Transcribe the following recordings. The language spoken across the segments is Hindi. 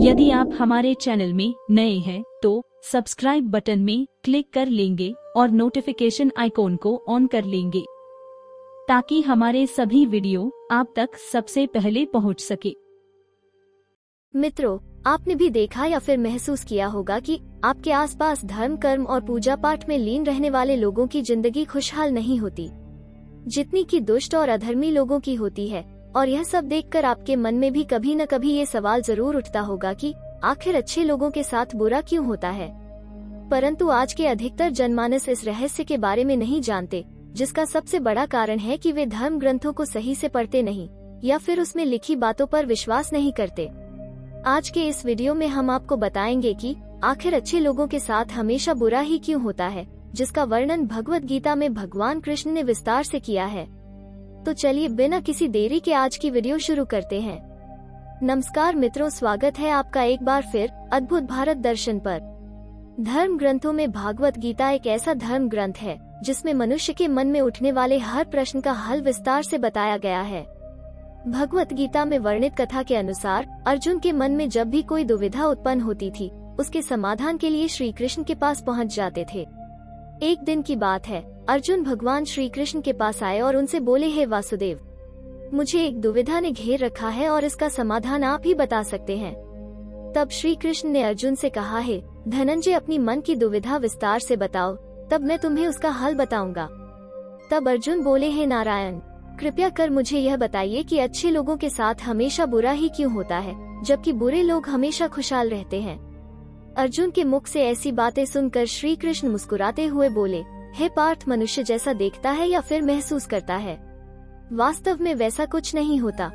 यदि आप हमारे चैनल में नए हैं तो सब्सक्राइब बटन में क्लिक कर लेंगे और नोटिफिकेशन आइकॉन को ऑन कर लेंगे ताकि हमारे सभी वीडियो आप तक सबसे पहले पहुंच सके। मित्रों, आपने भी देखा या फिर महसूस किया होगा कि आपके आसपास धर्म, कर्म और पूजा पाठ में लीन रहने वाले लोगों की जिंदगी खुशहाल नहीं होती जितनी कि दुष्ट और अधर्मी लोगों की होती है। और यह सब देखकर आपके मन में भी कभी न कभी ये सवाल जरूर उठता होगा कि आखिर अच्छे लोगों के साथ बुरा क्यों होता है। परंतु आज के अधिकतर जनमानस इस रहस्य के बारे में नहीं जानते, जिसका सबसे बड़ा कारण है कि वे धर्म ग्रंथों को सही से पढ़ते नहीं या फिर उसमें लिखी बातों पर विश्वास नहीं करते। आज के इस वीडियो में हम आपको बताएंगे कि आखिर अच्छे लोगों के साथ हमेशा बुरा ही क्यों होता है, जिसका वर्णन भगवत गीता में भगवान कृष्ण ने विस्तार से किया है। तो चलिए बिना किसी देरी के आज की वीडियो शुरू करते हैं। नमस्कार मित्रों, स्वागत है आपका एक बार फिर अद्भुत भारत दर्शन पर। धर्म ग्रंथों में भागवत गीता एक ऐसा धर्म ग्रंथ है जिसमें मनुष्य के मन में उठने वाले हर प्रश्न का हल विस्तार से बताया गया है। भगवत गीता में वर्णित कथा के अनुसार अर्जुन के मन में जब भी कोई दुविधा उत्पन्न होती थी, उसके समाधान के लिए श्री कृष्ण के पास पहुंच जाते थे। एक दिन की बात है, अर्जुन भगवान श्री कृष्ण के पास आए और उनसे बोले, हे वासुदेव, मुझे एक दुविधा ने घेर रखा है और इसका समाधान आप ही बता सकते हैं। तब श्री कृष्ण ने अर्जुन से कहा, है धनंजय, अपनी मन की दुविधा विस्तार से बताओ, तब मैं तुम्हें उसका हल बताऊंगा। तब अर्जुन बोले, हे नारायण, कृपया कर मुझे यह बताइए कि अच्छे लोगों के साथ हमेशा बुरा ही क्यों होता है, जबकि बुरे लोग हमेशा खुशहाल रहते हैं। अर्जुन के मुख से ऐसी बातें सुनकर श्री कृष्ण मुस्कुराते हुए बोले, हे पार्थ, मनुष्य जैसा देखता है या फिर महसूस करता है, वास्तव में वैसा कुछ नहीं होता,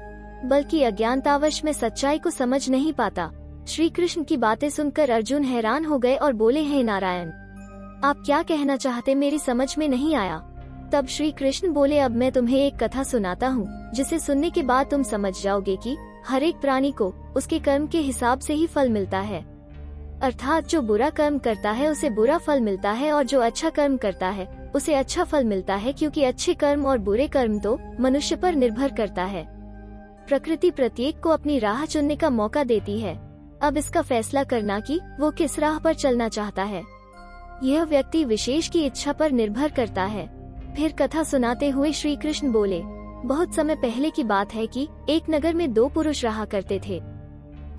बल्कि अज्ञानतावश में सच्चाई को समझ नहीं पाता। श्री कृष्ण की बातें सुनकर अर्जुन हैरान हो गए और बोले, हे नारायण, आप क्या कहना चाहते, मेरी समझ में नहीं आया। तब श्री कृष्ण बोले, अब मैं तुम्हें एक कथा सुनाता हूँ, जिसे सुनने के बाद तुम समझ जाओगे कि हर एक प्राणी को उसके कर्म के हिसाब से ही फल मिलता है। अर्थात जो बुरा कर्म करता है उसे बुरा फल मिलता है और जो अच्छा कर्म करता है उसे अच्छा फल मिलता है, क्योंकि अच्छे कर्म और बुरे कर्म तो मनुष्य पर निर्भर करता है। प्रकृति प्रत्येक को अपनी राह चुनने का मौका देती है। अब इसका फैसला करना कि वो किस राह पर चलना चाहता है, यह व्यक्ति विशेष की इच्छा पर निर्भर करता है। फिर कथा सुनाते हुए श्री कृष्ण बोले, बहुत समय पहले की बात है कि एक नगर में दो पुरुष रहा करते थे।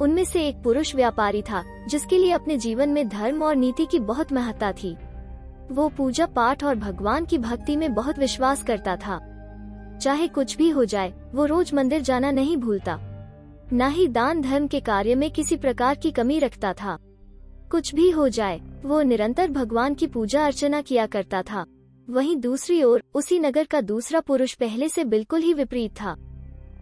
उनमें से एक पुरुष व्यापारी था, जिसके लिए अपने जीवन में धर्म और नीति की बहुत महत्ता थी। वो पूजा पाठ और भगवान की भक्ति में बहुत विश्वास करता था। चाहे कुछ भी हो जाए, वो रोज मंदिर जाना नहीं भूलता, न ही दान धर्म के कार्य में किसी प्रकार की कमी रखता था। कुछ भी हो जाए, वो निरंतर भगवान की पूजा अर्चना किया करता था। वहीं दूसरी ओर उसी नगर का दूसरा पुरुष पहले से बिल्कुल ही विपरीत था।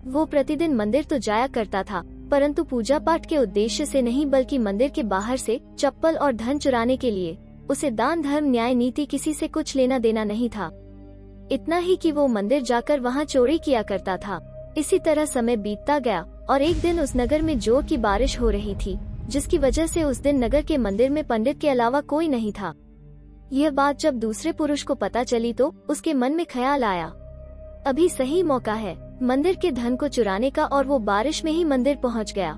वो प्रतिदिन मंदिर तो जाया करता था, परंतु पूजा पाठ के उद्देश्य से नहीं, बल्कि मंदिर के बाहर से चप्पल और धन चुराने के लिए। उसे दान धर्म न्याय नीति किसी से कुछ लेना देना नहीं था। इतना ही कि वो मंदिर जाकर वहाँ चोरी किया करता था। इसी तरह समय बीतता गया और एक दिन उस नगर में जोर की बारिश हो रही थी, जिसकी वजह से उस दिन नगर के मंदिर में पंडित के अलावा कोई नहीं था। यह बात जब दूसरे पुरुष को पता चली तो उसके मन में ख्याल आया, अभी सही मौका है मंदिर के धन को चुराने का, और वो बारिश में ही मंदिर पहुंच गया।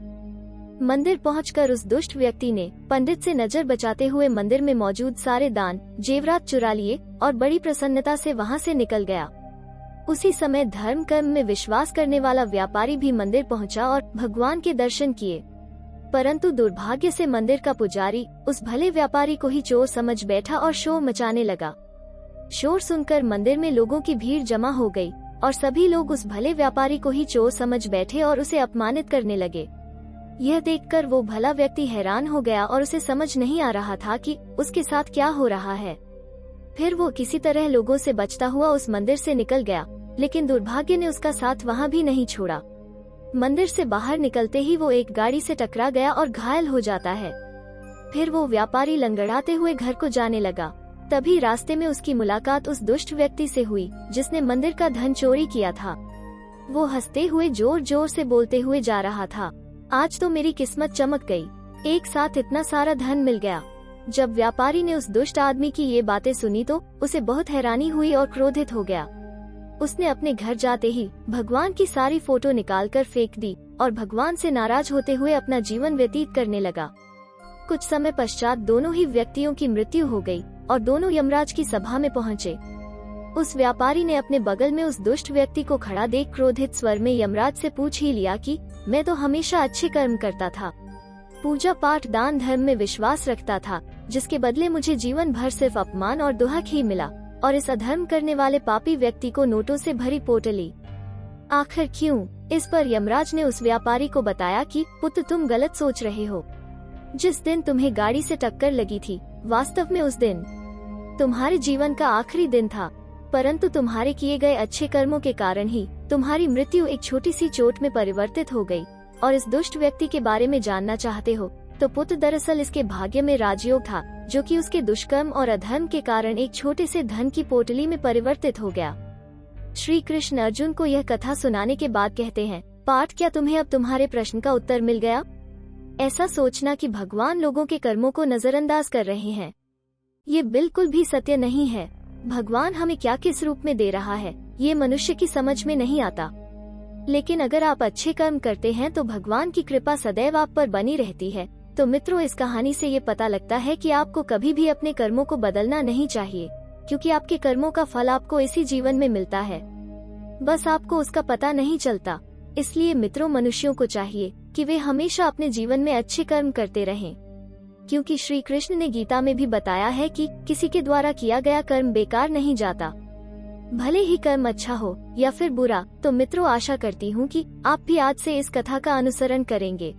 मंदिर पहुंचकर उस दुष्ट व्यक्ति ने पंडित से नजर बचाते हुए मंदिर में मौजूद सारे दान जेवरात चुरा लिए और बड़ी प्रसन्नता से वहां से निकल गया। उसी समय धर्म कर्म में विश्वास करने वाला व्यापारी भी मंदिर पहुंचा और भगवान के दर्शन किए। परंतु दुर्भाग्य से मंदिर का पुजारी उस भले व्यापारी को ही चोर समझ बैठा और शोर मचाने लगा। शोर सुनकर मंदिर में लोगों की भीड़ जमा हो गई और सभी लोग उस भले व्यापारी को ही चोर समझ बैठे और उसे अपमानित करने लगे। यह देखकर वो भला व्यक्ति हैरान हो गया और उसे समझ नहीं आ रहा था कि उसके साथ क्या हो रहा है। फिर वो किसी तरह लोगों से बचता हुआ उस मंदिर से निकल गया, लेकिन दुर्भाग्य ने उसका साथ वहाँ भी नहीं छोड़ा। मंदिर से बाहर निकलते ही वो एक गाड़ी से टकरा गया और घायल हो जाता है। फिर वो व्यापारी लंगड़ाते हुए घर को जाने लगा। तभी रास्ते में उसकी मुलाकात उस दुष्ट व्यक्ति से हुई जिसने मंदिर का धन चोरी किया था। वो हंसते हुए जोर जोर से बोलते हुए जा रहा था, आज तो मेरी किस्मत चमक गई, एक साथ इतना सारा धन मिल गया। जब व्यापारी ने उस दुष्ट आदमी की ये बातें सुनी तो उसे बहुत हैरानी हुई और क्रोधित हो गया। उसने अपने घर जाते ही भगवान की सारी फोटो निकालकर फेंक दी और भगवान से नाराज होते हुए अपना जीवन व्यतीत करने लगा। कुछ समय पश्चात दोनों ही व्यक्तियों की मृत्यु हो गई और दोनों यमराज की सभा में पहुँचे। उस व्यापारी ने अपने बगल में उस दुष्ट व्यक्ति को खड़ा देख क्रोधित स्वर में यमराज से पूछ ही लिया कि मैं तो हमेशा अच्छे कर्म करता था, पूजा पाठ दान धर्म में विश्वास रखता था, जिसके बदले मुझे जीवन भर सिर्फ अपमान और दुहक ही मिला, और इस अधर्म करने वाले पापी व्यक्ति को नोटों से भरी पोटली। आखिर क्यों? इस पर यमराज ने उस व्यापारी को बताया कि पुत्र, तुम गलत सोच रहे हो। जिस दिन तुम्हें गाड़ी से टक्कर लगी थी, वास्तव में उस दिन तुम्हारे जीवन का आखिरी दिन था, परंतु तुम्हारे किए गए अच्छे कर्मों के कारण ही तुम्हारी मृत्यु एक छोटी सी चोट में परिवर्तित हो गई। और इस दुष्ट व्यक्ति के बारे में जानना चाहते हो तो पुत्र, दरअसल इसके भाग्य में राजयोग था, जो कि उसके दुष्कर्म और अधर्म के कारण एक छोटे से धन की पोटली में परिवर्तित हो गया। श्री कृष्ण अर्जुन को यह कथा सुनाने के बाद कहते हैं, पार्थ, क्या तुम्हें अब तुम्हारे प्रश्न का उत्तर मिल गया? ऐसा सोचना कि भगवान लोगों के कर्मों को नजरअंदाज कर रहे हैं, ये बिल्कुल भी सत्य नहीं है। भगवान हमें क्या किस रूप में दे रहा है, ये मनुष्य की समझ में नहीं आता। लेकिन अगर आप अच्छे कर्म करते हैं तो भगवान की कृपा सदैव आप पर बनी रहती है। तो मित्रों, इस कहानी से ये पता लगता है कि आपको कभी भी अपने कर्मों को बदलना नहीं चाहिए, क्योंकि आपके कर्मों का फल आपको इसी जीवन में मिलता है, बस आपको उसका पता नहीं चलता। इसलिए मित्रों, मनुष्यों को चाहिए कि वे हमेशा अपने जीवन में अच्छे कर्म करते रहें, क्योंकि श्री कृष्ण ने गीता में भी बताया है कि किसी के द्वारा किया गया कर्म बेकार नहीं जाता, भले ही कर्म अच्छा हो या फिर बुरा। तो मित्रों, आशा करती हूँ कि आप भी आज से इस कथा का अनुसरण करेंगे।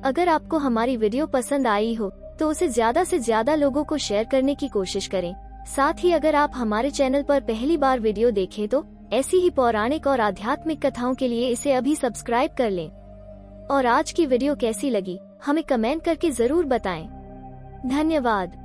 अगर आपको हमारी वीडियो पसंद आई हो तो उसे ज्यादा से ज्यादा लोगों को शेयर करने की कोशिश करें। साथ ही अगर आप हमारे चैनल पर पहली बार वीडियो देखें तो ऐसी ही पौराणिक और आध्यात्मिक कथाओं के लिए इसे अभी सब्सक्राइब कर लें। और आज की वीडियो कैसी लगी हमें कमेंट करके जरूर बताएं। धन्यवाद।